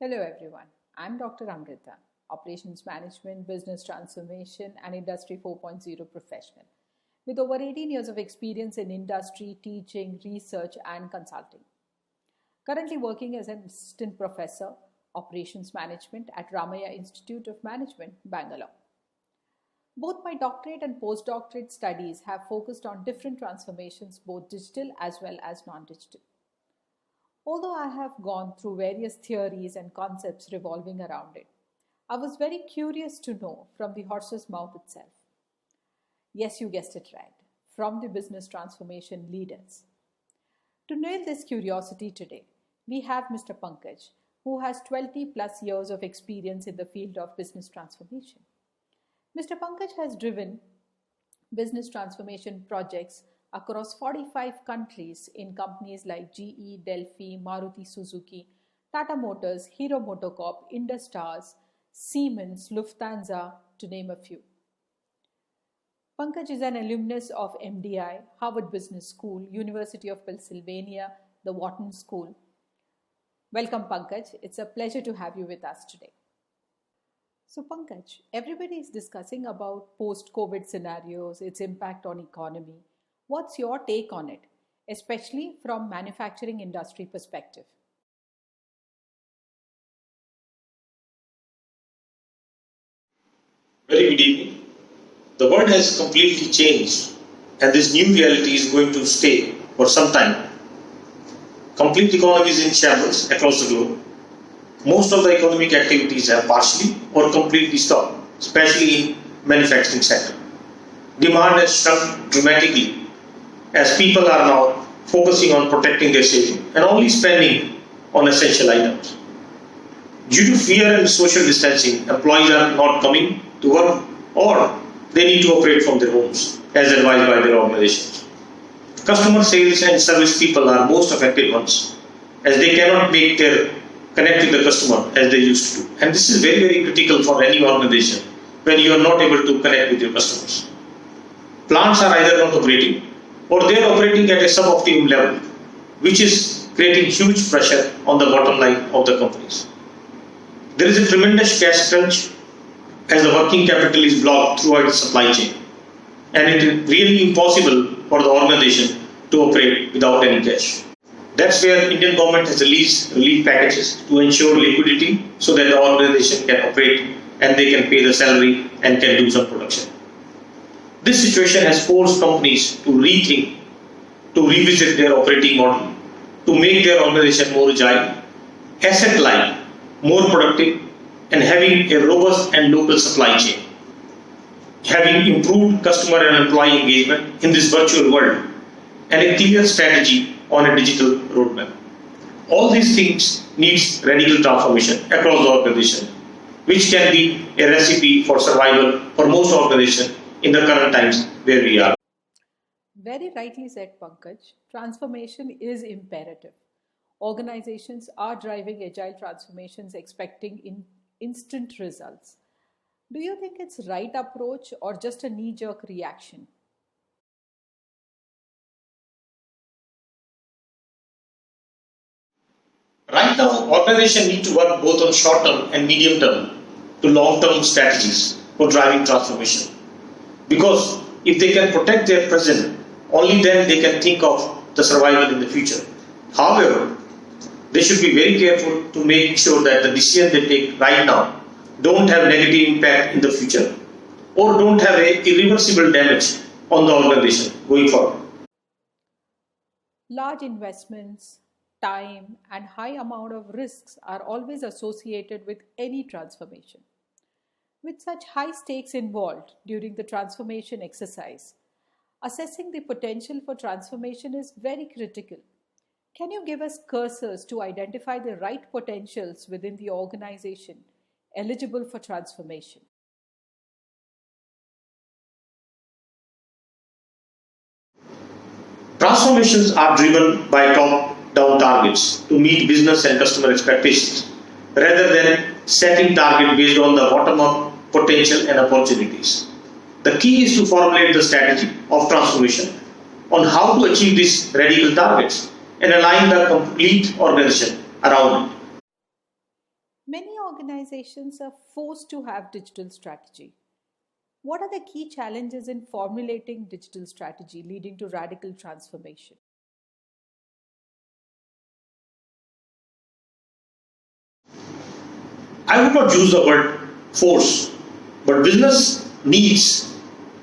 Hello everyone, I'm Dr. Amrita, Operations Management, Business Transformation and Industry 4.0 professional with over 18 years of experience in industry, teaching, research and consulting. Currently working as an assistant professor, Operations Management at Ramaya Institute of Management, Bangalore. Both my doctorate and postdoctorate studies have focused on different transformations, both digital as well as non-digital. Although I have gone through various theories and concepts revolving around it, I was very curious to know from the horse's mouth itself. Yes, you guessed it right, from the business transformation leaders. To nail this curiosity today, we have Mr. Pankaj, who has 20 plus years of experience in the field of business transformation. Mr. Pankaj has driven business transformation projects across 45 countries in companies like GE, Delphi, Maruti Suzuki, Tata Motors, Hero MotoCorp, Industars, Siemens, Lufthansa, to name a few. Pankaj is an alumnus of MDI, Harvard Business School, University of Pennsylvania, the Wharton School. Welcome, Pankaj. It's a pleasure to have you with us today. So, Pankaj, everybody is discussing about post-COVID scenarios, its impact on economy. What's your take on it, especially from manufacturing industry perspective? Very good evening. The world has completely changed and this new reality is going to stay for some time. Complete economy is in shambles across the globe. Most of the economic activities have partially or completely stopped, especially in manufacturing sector. Demand has shrunk dramatically as people are now focusing on protecting their savings and only spending on essential items. Due to fear and social distancing, employees are not coming to work or they need to operate from their homes as advised by their organizations. Customer sales and service people are most affected ones as they cannot make their connect with the customer as they used to. And this is very, very critical for any organization when you are not able to connect with your customers. Plants are either not operating or they are operating at a suboptimum level, which is creating huge pressure on the bottom line of the companies. There is a tremendous cash crunch as the working capital is blocked throughout the supply chain, and it is really impossible for the organization to operate without any cash. That's where Indian government has released relief packages to ensure liquidity so that the organization can operate and they can pay the salary and can do some production. This situation has forced companies to rethink, to revisit their operating model, to make their organization more agile, asset-light, more productive, and having a robust and local supply chain. Having improved customer and employee engagement in this virtual world, and a clear strategy on a digital roadmap. All these things needs radical transformation across the organization, which can be a recipe for survival for most organizations in the current times where we are. Very rightly said, Pankaj. Transformation is imperative. Organizations are driving agile transformations expecting instant results. Do you think it's right approach or just a knee-jerk reaction? Right now, organizations need to work both on short-term and medium-term to long-term strategies for driving transformation. Because if they can protect their present, only then they can think of the survival in the future. However, they should be very careful to make sure that the decisions they take right now don't have negative impact in the future or don't have a irreversible damage on the organization going forward. Large investments, time, and high amount of risks are always associated with any transformation. With such high stakes involved during the transformation exercise, assessing the potential for transformation is very critical. Can you give us cursors to identify the right potentials within the organization eligible for transformation? Transformations are driven by top-down targets to meet business and customer expectations rather than setting targets based on the bottom-up potential and opportunities. The key is to formulate the strategy of transformation on how to achieve these radical targets and align the complete organization around it. Many organizations are forced to have digital strategy. What are the key challenges in formulating digital strategy leading to radical transformation? I would not use the word force, but business needs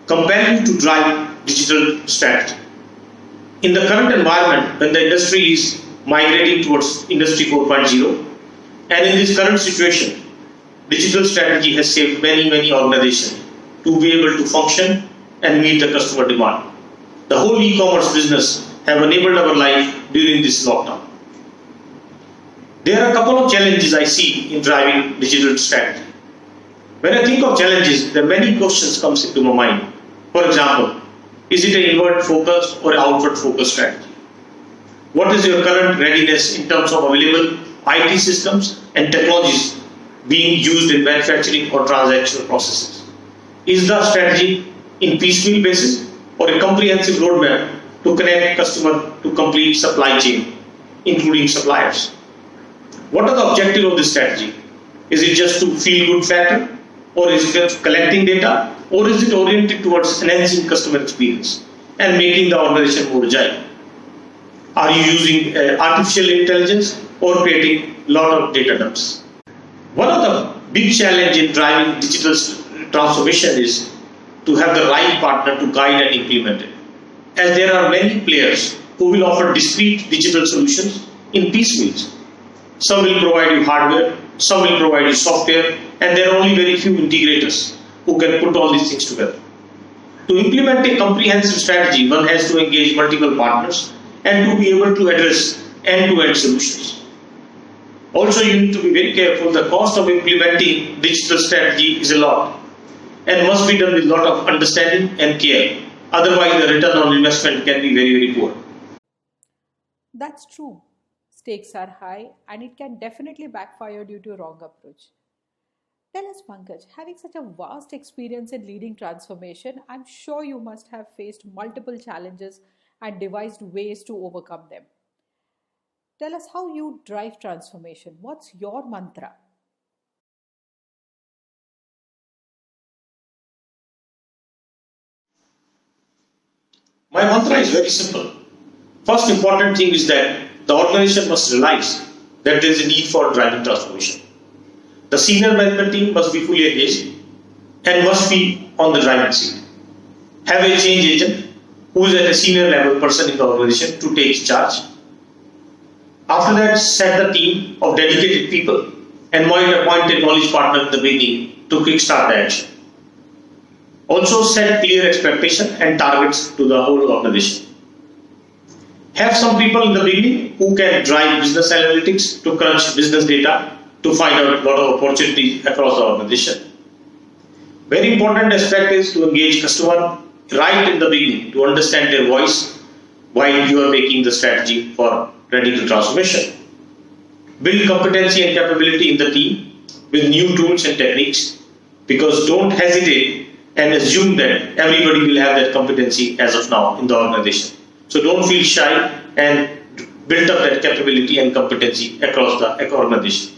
compelling to drive digital strategy. In the current environment, when the industry is migrating towards Industry 4.0, and in this current situation, digital strategy has saved many organizations to be able to function and meet the customer demand. The whole e-commerce business have enabled our life during this lockdown. There are a couple of challenges I see in driving digital strategy. When I think of challenges, there are many questions comes into my mind. For example, is it an inward focus or outward focus strategy? What is your current readiness in terms of available IT systems and technologies being used in manufacturing or transactional processes? Is the strategy in piecemeal basis or a comprehensive roadmap to connect customer to complete supply chain, including suppliers? What are the objectives of this strategy? Is it just to feel good factor, or is it just collecting data, or is it oriented towards enhancing customer experience and making the organization more agile? Are you using artificial intelligence or creating a lot of data dumps? One of the big challenge in driving digital transformation is to have the right partner to guide and implement it. As there are many players who will offer discrete digital solutions in piecemeals. Some will provide you hardware, some will provide you software, and there are only very few integrators who can put all these things together. To implement a comprehensive strategy, one has to engage multiple partners and to be able to address end-to-end solutions. Also, you need to be very careful. The cost of implementing digital strategy is a lot and must be done with a lot of understanding and care. Otherwise, the return on investment can be very poor. That's true. Stakes are high and it can definitely backfire due to a wrong approach. Tell us, Pankaj, having such a vast experience in leading transformation, I'm sure you must have faced multiple challenges and devised ways to overcome them. Tell us how you drive transformation. What's your mantra? My mantra is very simple. First important thing is that the organization must realize that there is a need for driving transformation. The senior management team must be fully engaged and must be on the driving seat. Have a change agent who is at a senior level person in the organization to take charge. After that, set the team of dedicated people and might appoint a knowledge partner in the beginning to kickstart the action. Also set clear expectation and targets to the whole organization. Have some people in the beginning who can drive business analytics to crunch business data to find out a lot of opportunities across the organization. Very important aspect is to engage customer right in the beginning to understand their voice while you are making the strategy for radical transformation. Build competency and capability in the team with new tools and techniques, because don't hesitate and assume that everybody will have that competency as of now in the organization. So don't feel shy and build up that capability and competency across the organization.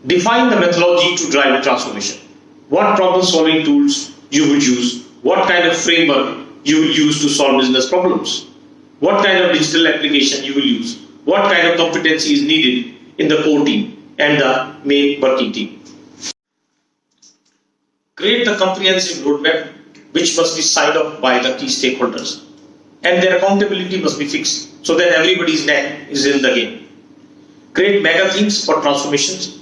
Define the methodology to drive transformation. What problem solving tools you will use, what kind of framework you will use to solve business problems, what kind of digital application you will use, what kind of competency is needed in the core team and the main working team. Create the comprehensive roadmap which must be signed off by the key stakeholders, and their accountability must be fixed so that everybody's neck is in the game. Create mega themes for transformations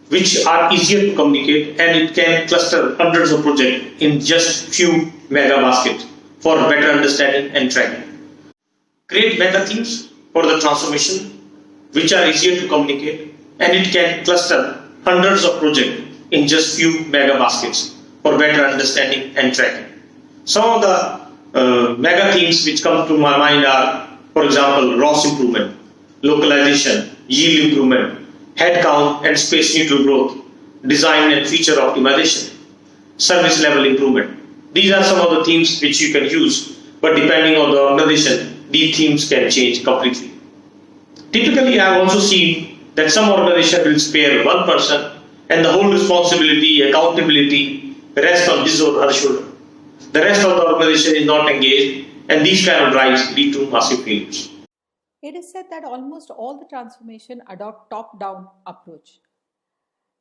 which are easier to communicate, and it can cluster hundreds of projects in just few mega baskets for better understanding and tracking. Create mega themes for the transformation which are easier to communicate, and it can cluster hundreds of projects in just few mega baskets for better understanding and tracking. Some of the mega themes which come to my mind are, for example, ROS improvement, localization, yield improvement, headcount and space neutral growth, design and feature optimization, service level improvement. These are some of the themes which you can use, but depending on the organization, these themes can change completely. Typically, I have also seen that some organization will spare one person and the whole responsibility, accountability rests on his or her shoulder. The rest of the organization is not engaged, and these kind of drives lead to massive failures. It is said that almost all the transformation adopt top-down approach.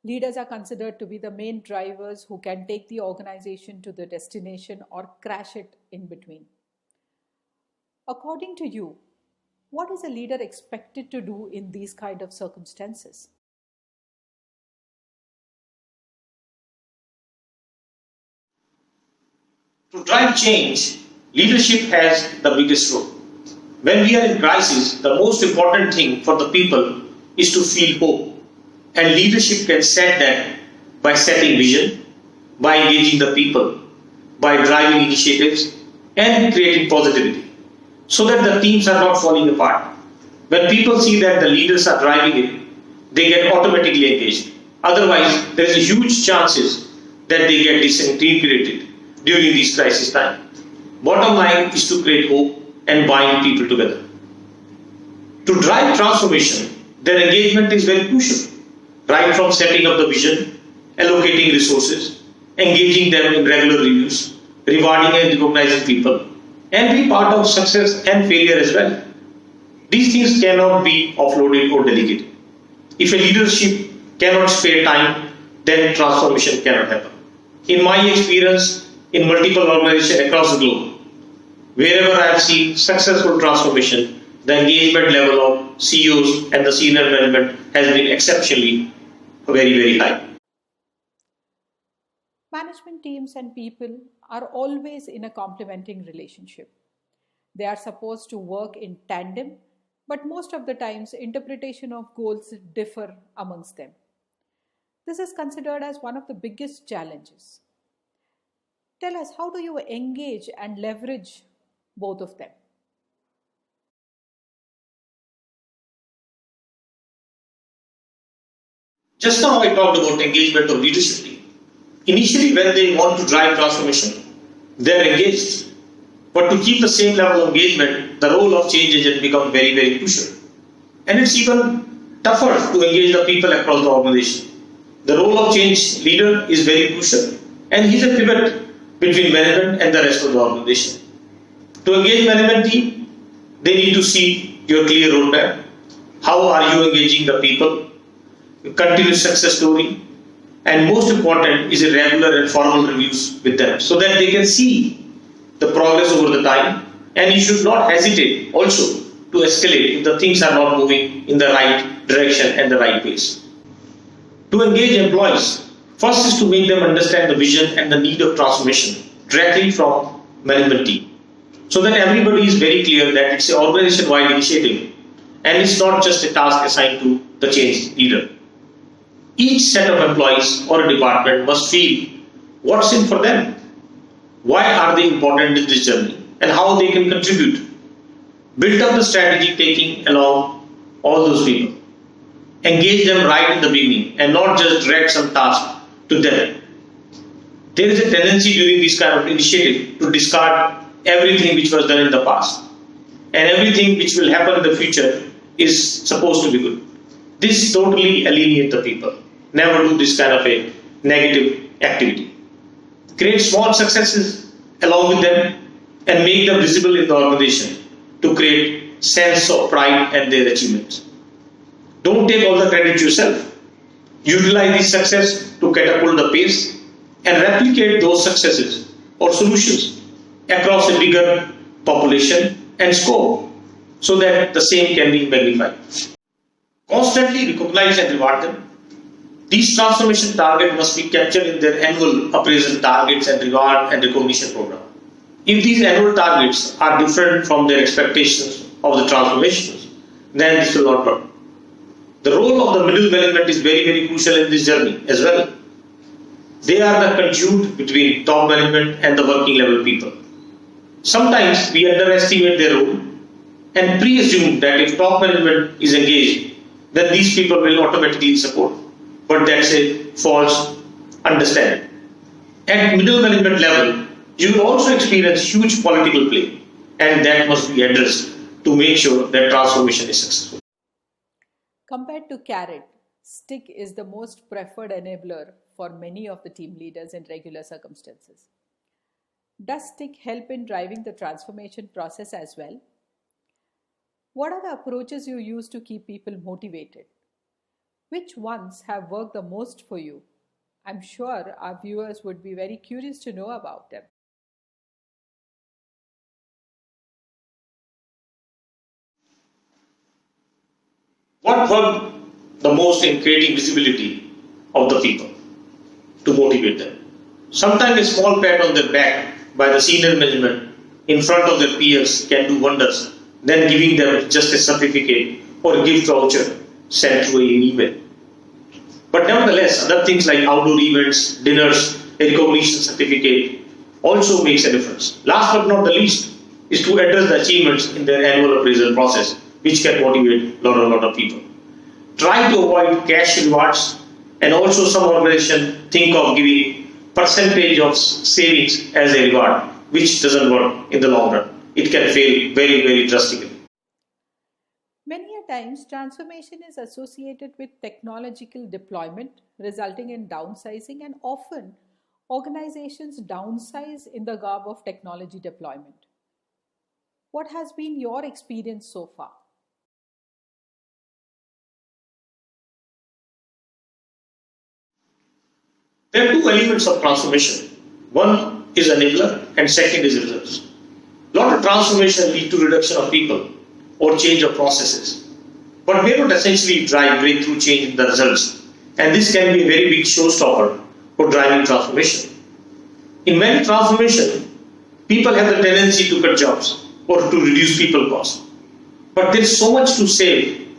Leaders are considered to be the main drivers who can take the organization to the destination or crash it in between. According to you, what is a leader expected to do in these kind of circumstances? To drive change, leadership has the biggest role. When we are in crisis, the most important thing for the people is to feel hope. And leadership can set that by setting vision, by engaging the people, by driving initiatives, and creating positivity, so that the teams are not falling apart. When people see that the leaders are driving it, they get automatically engaged. Otherwise, there is a huge chances that they get disintegrated during this crisis time. Bottom line is to create hope and bind people together. To drive transformation, their engagement is very crucial, right from setting up the vision, allocating resources, engaging them in regular reviews, rewarding and recognizing people, and be part of success and failure as well. These things cannot be offloaded or delegated. If a leadership cannot spare time, then transformation cannot happen. In my experience, in multiple organizations across the globe, wherever I have seen successful transformation, the engagement level of CEOs and the senior management has been exceptionally very, very high. Management teams and people are always in a complementing relationship. They are supposed to work in tandem, but most of the times interpretation of goals differ amongst them. This is considered as one of the biggest challenges. Tell us, how do you engage and leverage both of them? Just now I talked about engagement of leadership team. Initially, when they want to drive transformation, they are engaged. But to keep the same level of engagement, the role of change agent becomes very, very crucial. And it's even tougher to engage the people across the organization. The role of change leader is very crucial, and he's a pivot between management and the rest of the organization. To engage management team, they need to see your clear roadmap. How are you engaging the people? Your continuous success story, and most important is a regular and formal reviews with them, so that they can see the progress over the time. And you should not hesitate also to escalate if the things are not moving in the right direction and the right pace. To engage employees, first is to make them understand the vision and the need of transformation directly from management team, so that everybody is very clear that it's an organization-wide initiative and it's not just a task assigned to the change leader. Each set of employees or a department must feel what's in for them, why are they important in this journey, and how they can contribute. Build up the strategy taking along all those people. Engage them right in the beginning and not just drag some task to them. There is a tendency during this kind of initiative to discard everything which was done in the past, and everything which will happen in the future is supposed to be good. This totally alienates the people. Never do this kind of a negative activity. Create small successes along with them and make them visible in the organization to create sense of pride and their achievements. Don't take all the credit yourself. Utilize this success to catapult the pace and replicate those successes or solutions across a bigger population and scope, so that the same can be magnified. Constantly recognize and reward them. These transformation targets must be captured in their annual appraisal targets and reward and recognition program. If these annual targets are different from their expectations of the transformations, then this will not work. The role of the middle management is very, very crucial in this journey as well. They are the conduit between top management and the working level people. Sometimes we underestimate their role and pre-assume that if top management is engaged, then these people will automatically support. But that's a false understanding. At middle management level, you will also experience huge political play, and that must be addressed to make sure that transformation is successful. Compared to carrot, stick is the most preferred enabler for many of the team leaders in regular circumstances. Does stick help in driving the transformation process as well? What are the approaches you use to keep people motivated? Which ones have worked the most for you? I'm sure our viewers would be very curious to know about them. What worked the most in creating visibility of the people to motivate them? Sometimes a small pat on the back by the senior management in front of their peers can do wonders than giving them just a certificate or a gift voucher sent through an email. But nevertheless, other things like outdoor events, dinners, a recognition certificate also makes a difference. Last but not the least is to address the achievements in their annual appraisal process, which can motivate a lot of people. Try to avoid cash rewards, and also some organizations think of giving percentage of savings as a reward, which doesn't work in the long run. It can fail very drastically. Many a times, transformation is associated with technological deployment, resulting in downsizing, and often organizations downsize in the garb of technology deployment. What has been your experience so far? There are two elements of transformation. One is enabler and second is results. A lot of transformation lead to reduction of people or change of processes, but may not essentially drive breakthrough change in the results. And this can be a very big showstopper for driving transformation. In many transformations, people have the tendency to cut jobs or to reduce people cost. But there is so much to save,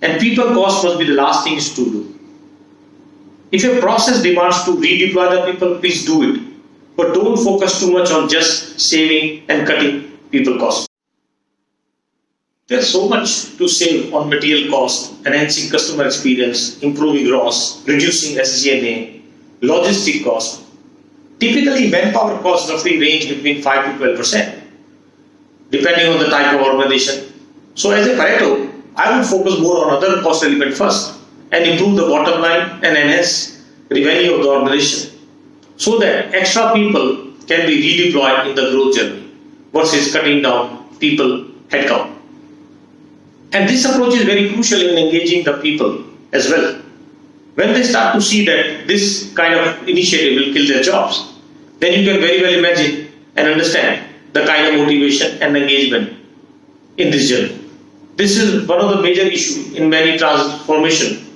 and people cost must be the last things to do. If a process demands to redeploy the people, please do it. But don't focus too much on just saving and cutting people costs. There's so much to save on material cost, enhancing customer experience, improving ROS, reducing SG&A, logistic cost. Typically, manpower costs roughly range between 5 to 12%, depending on the type of organization. So as a Pareto, I would focus more on other cost elements first and improve the bottom line and enhance revenue of the organization so that extra people can be redeployed in the growth journey versus cutting down people headcount. And this approach is very crucial in engaging the people as well. When they start to see that this kind of initiative will kill their jobs, then you can very well imagine and understand the kind of motivation and engagement in this journey. This is one of the major issues in many transformations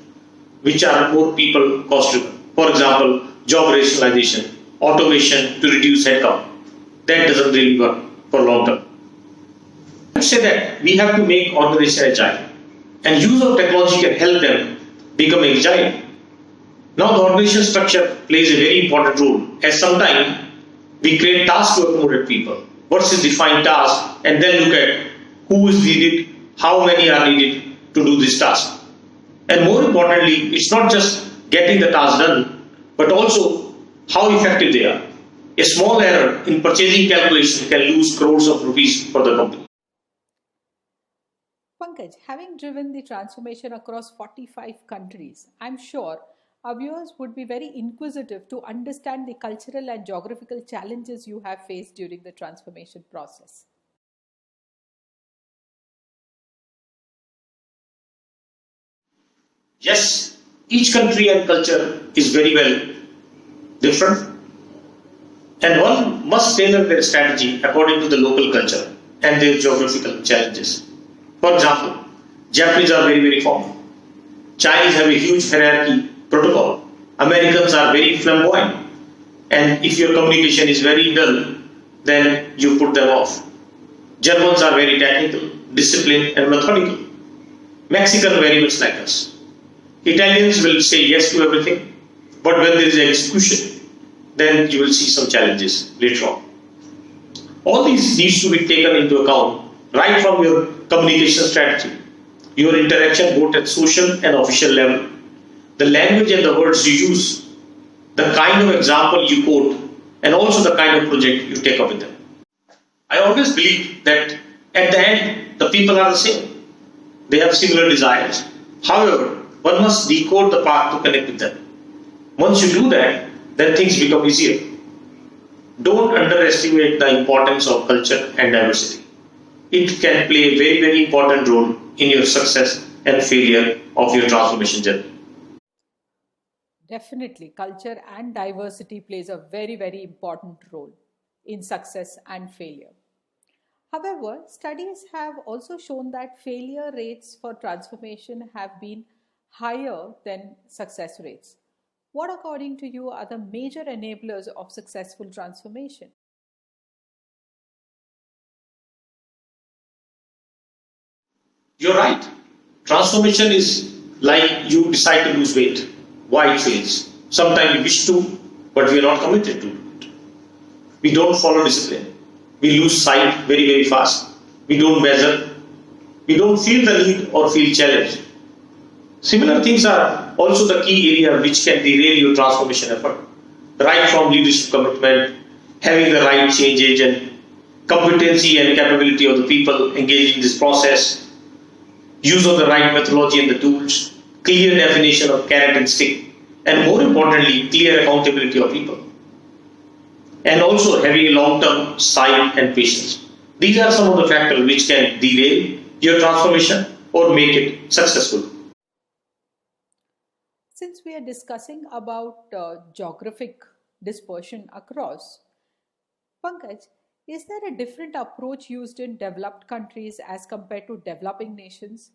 which are more people cost driven. For example, job rationalization, automation to reduce headcount. That doesn't really work for long term. I would say that we have to make organizations agile, and use of technology can help them become agile. Now the organization structure plays a very important role, as sometimes we create tasks to accommodate people versus define tasks and then look at who is needed, how many are needed to do this task. And more importantly, it's not just getting the task done, but also how effective they are. A small error in purchasing calculation can lose crores of rupees for the company. Pankaj, having driven the transformation across 45 countries, I'm sure our viewers would be very inquisitive to understand the cultural and geographical challenges you have faced during the transformation process. Yes, each country and culture is very well different, and one must tailor their strategy according to the local culture and their geographical challenges. For example, Japanese are very formal. Chinese have a huge hierarchy protocol. Americans are very flamboyant, and if your communication is very dull, then you put them off. Germans are very technical, disciplined, and methodical. Mexican very much like us. Italians will say yes to everything, but when there is execution, then you will see some challenges later on. All these needs to be taken into account right from your communication strategy, your interaction both at social and official level, the language and the words you use, the kind of example you quote, and also the kind of project you take up with them. I always believe that at the end, the people are the same. They have similar desires, However, one must decode the path to connect with them. Once you do that, then things become easier. Don't underestimate the importance of culture and diversity. It can play a very, very important role in your success and failure of your transformation journey. Definitely, culture and diversity plays a very, very important role in success and failure. However, studies have also shown that failure rates for transformation have been higher than success rates. What, according to you, are the major enablers of successful transformation? You're right. Transformation is like you decide to lose weight. Why it fails? Sometimes we wish to, but we are not committed to it. We don't follow discipline. We lose sight very, very fast. We don't measure. We don't feel the need or feel challenged. Similar things are also the key area which can derail your transformation effort. Right from leadership commitment, having the right change agent, competency and capability of the people engaged in this process, use of the right methodology and the tools, clear definition of carrot and stick, and more importantly, clear accountability of people. And also having a long-term sight and patience. These are some of the factors which can derail your transformation or make it successful. Since we are discussing about geographic dispersion across, Pankaj, is there a different approach used in developed countries as compared to developing nations?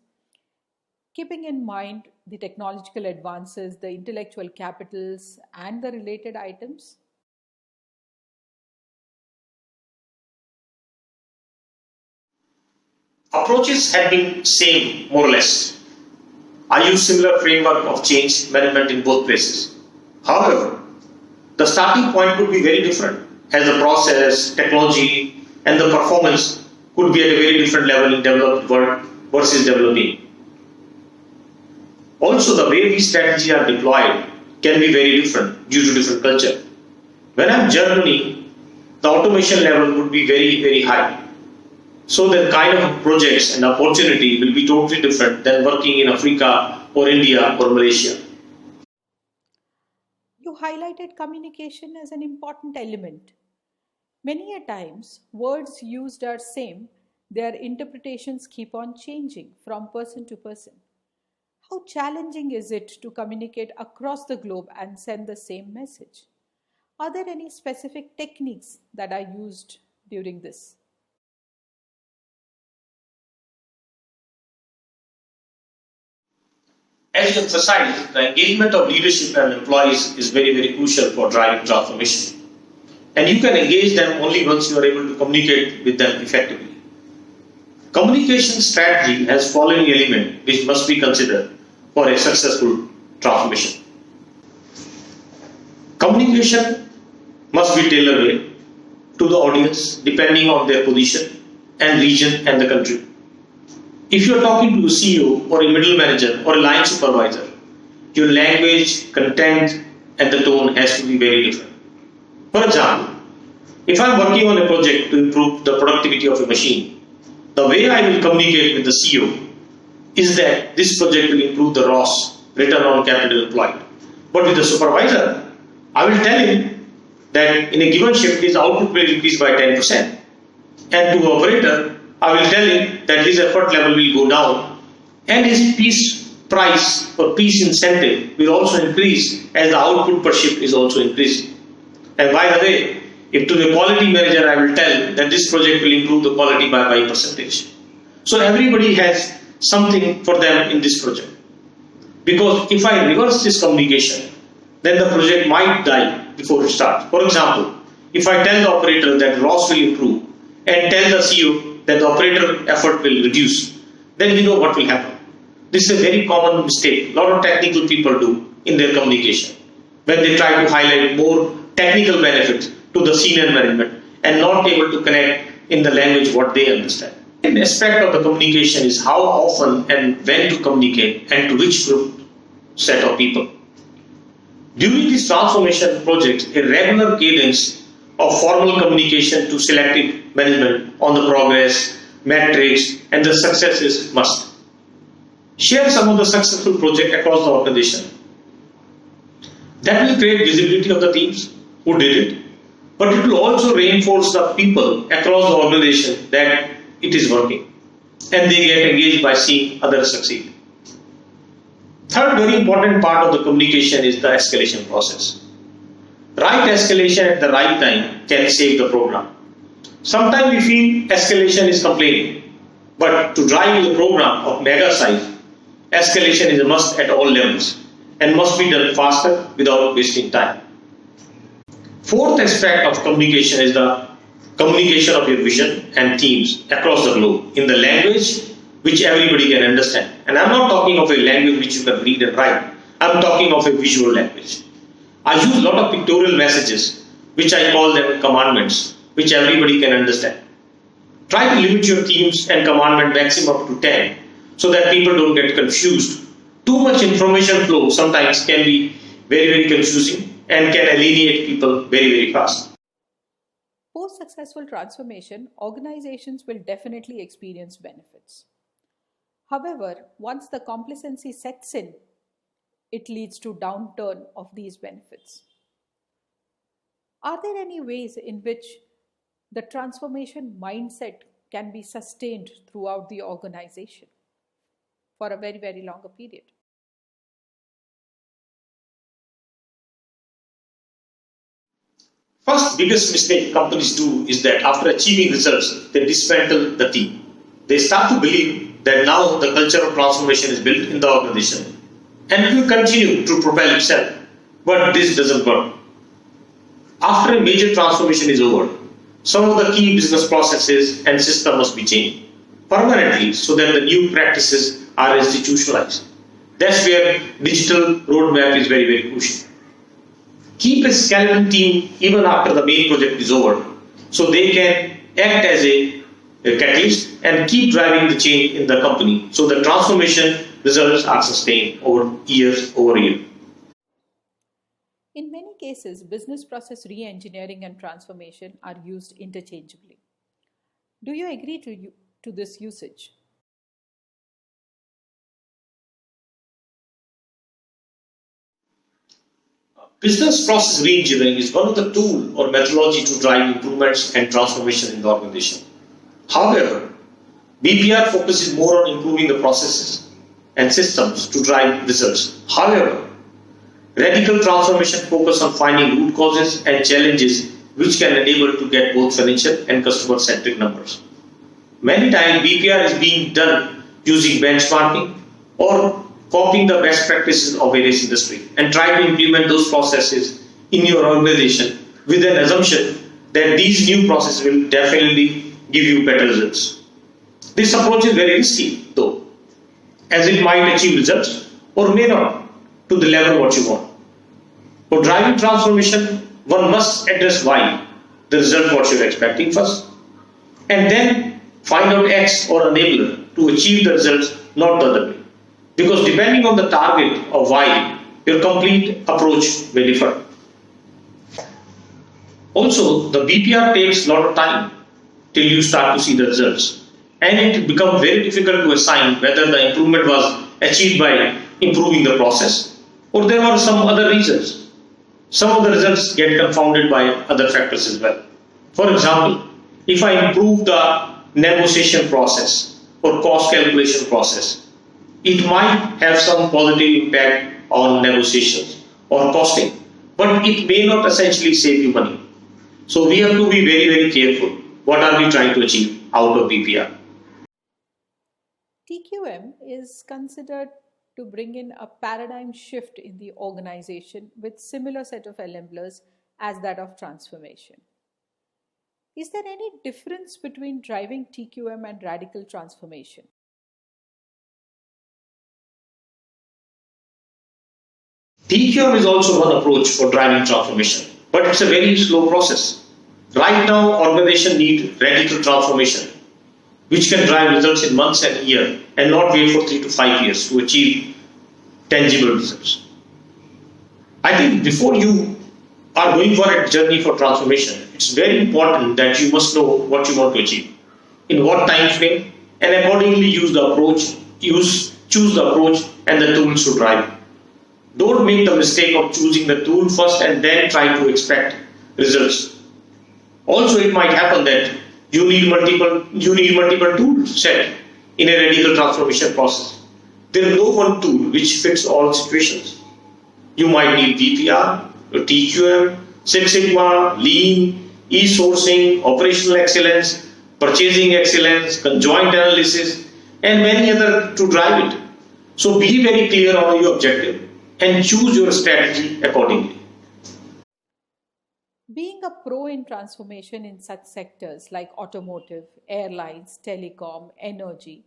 Keeping in mind the technological advances, the intellectual capitals, and the related items? Approaches have been same more or less. I use similar framework of change management in both places. However, the starting point could be very different as the process, technology and the performance could be at a very different level in developed world versus developing. Also, the way these strategies are deployed can be very different due to different culture. When I'm Germany, the automation level would be very, very high. So the kind of projects and opportunity will be totally different than working in Africa or India or Malaysia. You highlighted communication as an important element. Many a times, words used are same, their interpretations keep on changing from person to person. How challenging is it to communicate across the globe and send the same message? Are there any specific techniques that are used during this? As you emphasized, the engagement of leadership and employees is very, very crucial for driving transformation. And you can engage them only once you are able to communicate with them effectively. Communication strategy has following element which must be considered for a successful transformation. Communication must be tailor-made to the audience depending on their position and region and the country. If you are talking to a CEO or a middle manager or a line supervisor, your language, content and the tone has to be very different. For example, if I am working on a project to improve the productivity of a machine, the way I will communicate with the CEO is that this project will improve the ROS, return on capital employed. But with the supervisor, I will tell him that in a given shift his output will increase by 10%. And to operator, I will tell him that his effort level will go down and his piece price or piece incentive will also increase as the output per shift is also increasing. And by the way, if to the quality manager I will tell that this project will improve the quality by 5%. So everybody has something for them in this project. Because if I reverse this communication, then the project might die before it starts. For example, if I tell the operator that ROS will improve and tell the CEO that the operator effort will reduce, then we know what will happen. This is a very common mistake a lot of technical people do in their communication when they try to highlight more technical benefits to the senior management and not able to connect in the language what they understand. An aspect of the communication is how often and when to communicate and to which group set of people. During these transformation projects, a regular cadence of formal communication to selective management on the progress, metrics and the successes must. Share some of the successful projects across the organization. That will create visibility of the teams who did it, but it will also reinforce the people across the organization that it is working and they get engaged by seeing others succeed. Third very important part of the communication is the escalation process. Right escalation at the right time can save the program. Sometimes we feel escalation is complaining, but to drive the program of mega size, escalation is a must at all levels and must be done faster without wasting time. Fourth aspect of communication is the communication of your vision and themes across the globe in the language which everybody can understand. And I'm not talking of a language which you can read and write. I'm talking of a visual language. I use a lot of pictorial messages, which I call them commandments, which everybody can understand. Try to limit your themes and commandment maximum to 10 so that people don't get confused. Too much information flow sometimes can be very confusing and can alienate people very fast. Post successful transformation, organizations will definitely experience benefits. However, once the complacency sets in, it leads to downturn of these benefits. Are there any ways in which the transformation mindset can be sustained throughout the organization for a very longer period? First biggest mistake companies do is that after achieving results, they dismantle the team. They start to believe that now the culture of transformation is built in the organization and it will continue to propel itself. But this doesn't work. After a major transformation is over, some of the key business processes and systems must be changed permanently so that the new practices are institutionalized. That's where digital roadmap is very crucial. Keep a skeleton team even after the main project is over so they can act as a catalyst and keep driving the change in the company so the transformation results are sustained over years. In many cases, business process re-engineering and transformation are used interchangeably. Do you agree to this usage? Business process re-engineering is one of the tools or methodology to drive improvements and transformation in the organization. However, BPR focuses more on improving the processes and systems to drive results. However, radical transformation focuses on finding root causes and challenges which can enable to get both financial and customer-centric numbers. Many times, BPR is being done using benchmarking or copying the best practices of various industries and try to implement those processes in your organization with an assumption that these new processes will definitely give you better results. This approach is very risky though, as it might achieve results or may not to the level what you want. For driving transformation, one must address why, the result what you're expecting first, and then find out X or enabler to achieve the results, not the other way. Because depending on the target of why, your complete approach may differ. Also, the BPR takes a lot of time till you start to see the results. And it becomes very difficult to assign whether the improvement was achieved by improving the process or there were some other reasons. Some of the results get confounded by other factors as well. For example, if I improve the negotiation process or cost calculation process, it might have some positive impact on negotiations or costing, but it may not essentially save you money. So we have to be very careful. What are we trying to achieve out of BPR? TQM is considered to bring in a paradigm shift in the organization with similar set of enablers as that of transformation. Is there any difference between driving TQM and radical transformation? TQM is also one approach for driving transformation, but it's a very slow process. Right now, organizations need radical transformation, which can drive results in months and years and not wait for 3 to 5 years to achieve tangible results. I think before you are going for a journey for transformation, it's very important that you must know what you want to achieve, in what time frame, and accordingly use the approach, use choose the approach and the tools to drive. Don't make the mistake of choosing the tool first and then try to expect results. Also, it might happen that you need multiple tools set in a radical transformation process. There is no one tool which fits all situations. You might need VPR, TQM, Six Sigma, Lean, e-sourcing, operational excellence, purchasing excellence, conjoint analysis, and many other to drive it. So be very clear on your objective and choose your strategy accordingly. Being a pro in transformation in such sectors like automotive, airlines, telecom, energy,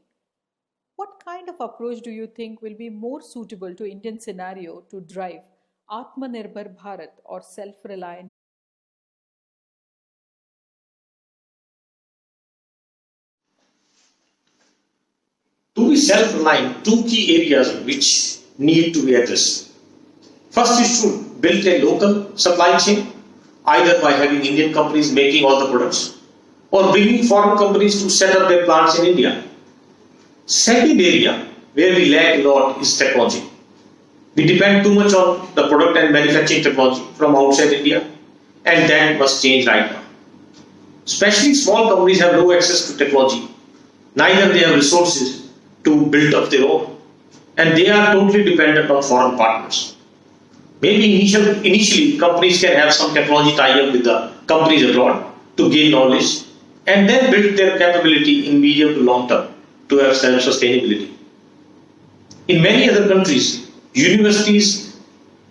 what kind of approach do you think will be more suitable to Indian scenario to drive Atmanirbhar Bharat or self-reliant? To be self-reliant, two key areas which need to be addressed. First is to build a local supply chain, either by having Indian companies making all the products or bringing foreign companies to set up their plants in India. Second area where we lag a lot is technology. We depend too much on the product and manufacturing technology from outside India, and that must change right now. Especially small companies have no access to technology, neither they have resources to build up their own, and they are totally dependent on foreign partners. Maybe initially companies can have some technology tie-up with the companies abroad to gain knowledge and then build their capability in medium to long term to have self-sustainability. In many other countries, universities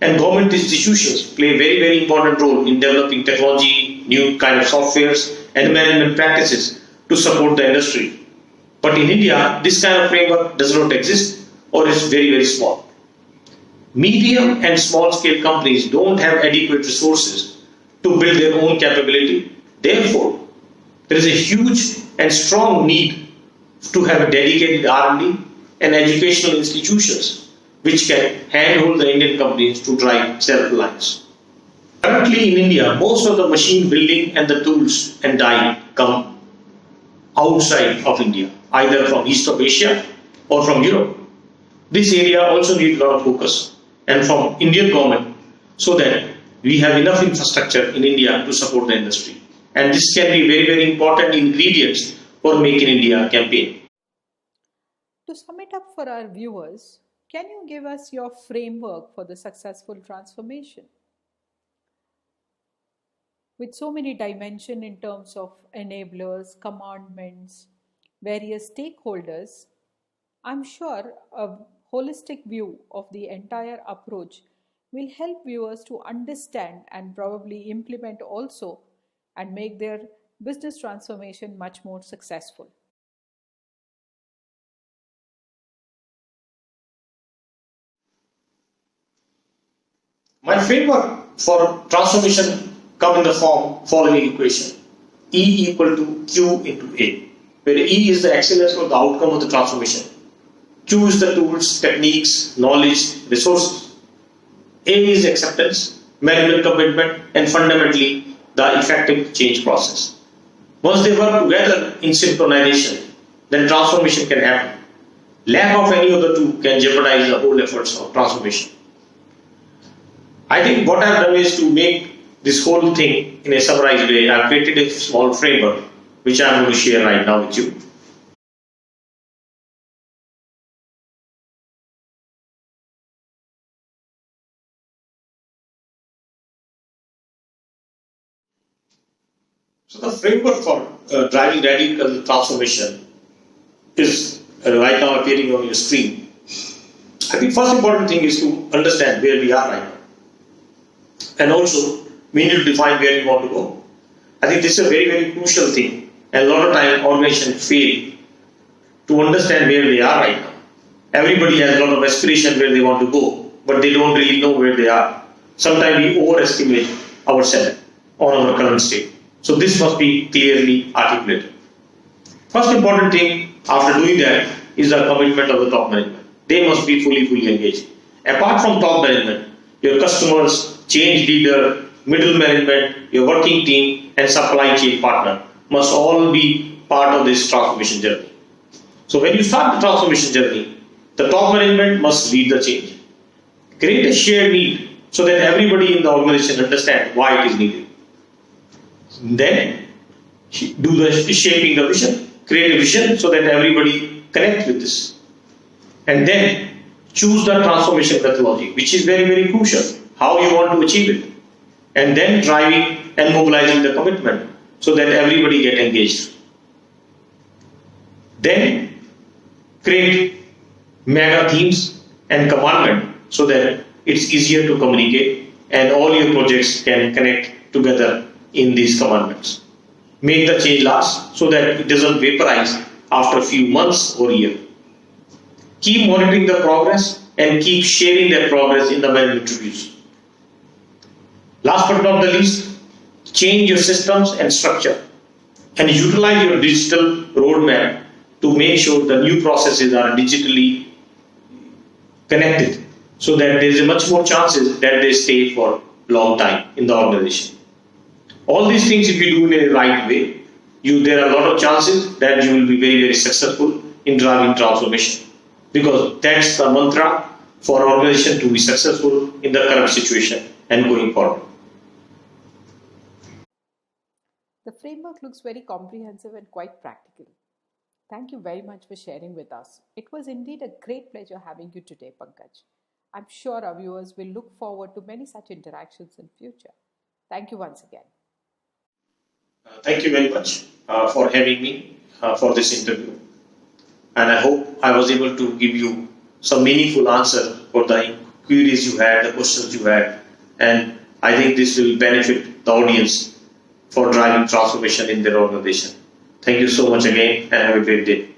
and government institutions play a very, very important role in developing technology, new kind of softwares and management practices to support the industry. But in India, this kind of framework does not exist or is very, very small. Medium and small scale companies don't have adequate resources to build their own capability. Therefore, there is a huge and strong need to have a dedicated R&D and educational institutions which can handhold the Indian companies to drive self-reliance. Currently in India, most of the machine building and the tools and die come outside of India, either from East of Asia or from Europe. This area also needs a lot of focus and from Indian government so that we have enough infrastructure in India to support the industry. And this can be very, very important ingredients for Make in India campaign. To sum it up for our viewers, can you give us your framework for the successful transformation? With so many dimensions in terms of enablers, commandments, various stakeholders, I'm sure a holistic view of the entire approach will help viewers to understand and probably implement also and make their business transformation much more successful. My framework for transformation come in the form following equation: E equal to Q into A, where E is the excellence or the outcome of the transformation. Q is the tools, techniques, knowledge, resources. A is acceptance, management commitment, and fundamentally the effective change process. Once they work together in synchronization, then transformation can happen. Lack of any of the two can jeopardize the whole efforts of transformation. I think what I've done is to make this whole thing in a summarized way. I've created a small framework which I'm going to share right now with you. So the framework for driving radical transformation is right now appearing on your screen. I think first important thing is to understand where we are right now. And also, we need to define where we want to go. I think this is a very, very crucial thing. And a lot of time organizations fail to understand where they are right now. Everybody has a lot of aspiration where they want to go, but they don't really know where they are. Sometimes we overestimate ourselves on our current state. So this must be clearly articulated. First important thing after doing that is the commitment of the top management. They must be fully engaged. Apart from top management, your customers, change leader, middle management, your working team and supply chain partner must all be part of this transformation journey. So when you start the transformation journey, The top management must lead the change. Create a shared need so that everybody in the organization understands why it is needed. Then do the shaping the vision. Create a vision so that everybody connect with this. And then choose the transformation methodology, which is very, very crucial. How you want to achieve it. And then driving and mobilizing the commitment so that everybody get engaged. Then create mega themes and commandment so that it's easier to communicate and all your projects can connect together in these commandments. Make the change last so that it doesn't vaporize after a few months or a year. Keep monitoring the progress and keep sharing that progress in the management reviews. Last but not the least, change your systems and structure and utilize your digital roadmap to make sure the new processes are digitally connected so that there is a much more chances that they stay for a long time in the organization. All these things, if you do in a right way, there are a lot of chances that you will be very, very successful in driving transformation, because that's the mantra for an organization to be successful in the current situation and going forward. The framework looks very comprehensive and quite practical. Thank you very much for sharing with us. It was indeed a great pleasure having you today, Pankaj. I'm sure our viewers will look forward to many such interactions in future. Thank you once again. Thank you very much for having me for this interview. And I hope I was able to give you some meaningful answer for the queries you had, the questions you had. And I think this will benefit the audience for driving transformation in their organization. Thank you so much again and have a great day.